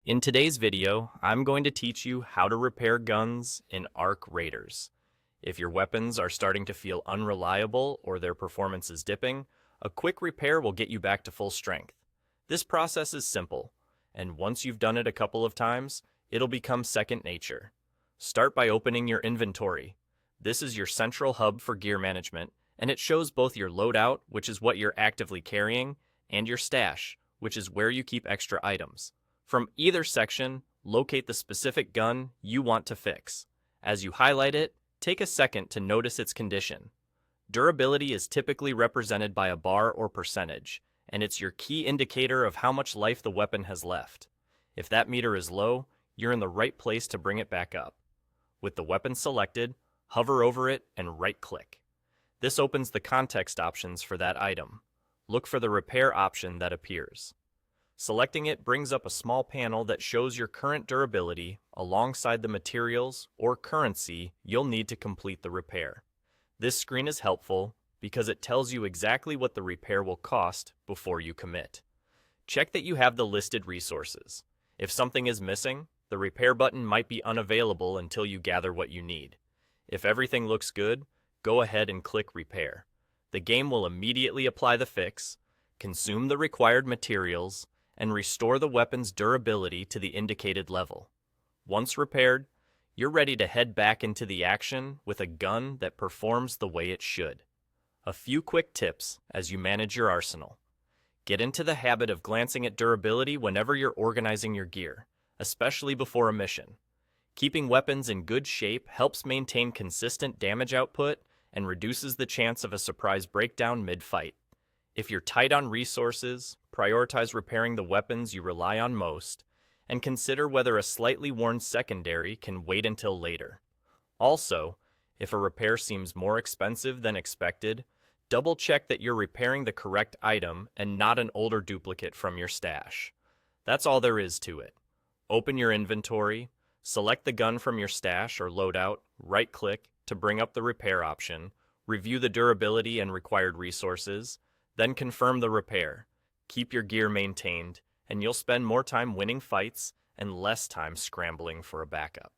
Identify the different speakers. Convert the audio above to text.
Speaker 1: In today's video, I'm going to teach you how to repair guns in Arc Raiders. If your weapons are starting to feel unreliable or their performance is dipping, a quick repair will get you back to full strength. This process is simple, and once you've done it a couple of times, it'll become second nature. Start by opening your inventory. This is your central hub for gear management, and it shows both your loadout, which is what you're actively carrying, and your stash, which is where you keep extra items. From either section, locate the specific gun you want to fix. As you highlight it, take a second to notice its condition. Durability is typically represented by a bar or percentage, and it's your key indicator of how much life the weapon has left. If that meter is low, you're in the right place to bring it back up. With the weapon selected, hover over it and right-click. This opens the context options for that item. Look for the repair option that appears. Selecting it brings up a small panel that shows your current durability alongside the materials or currency you'll need to complete the repair. This screen is helpful because it tells you exactly what the repair will cost before you commit. Check that you have the listed resources. If something is missing, the repair button might be unavailable until you gather what you need. If everything looks good, go ahead and click Repair. The game will immediately apply the fix, consume the required materials, and restore the weapon's durability to the indicated level. Once repaired, you're ready to head back into the action with a gun that performs the way it should. A few quick tips as you manage your arsenal. Get into the habit of glancing at durability whenever you're organizing your gear, especially before a mission. Keeping weapons in good shape helps maintain consistent damage output and reduces the chance of a surprise breakdown mid-fight. If you're tight on resources, prioritize repairing the weapons you rely on most, and consider whether a slightly worn secondary can wait until later. Also, if a repair seems more expensive than expected, double-check that you're repairing the correct item and not an older duplicate from your stash. That's all there is to it. Open your inventory, select the gun from your stash or loadout, right-click to bring up the repair option, review the durability and required resources, then confirm the repair. Keep your gear maintained, and you'll spend more time winning fights and less time scrambling for a backup.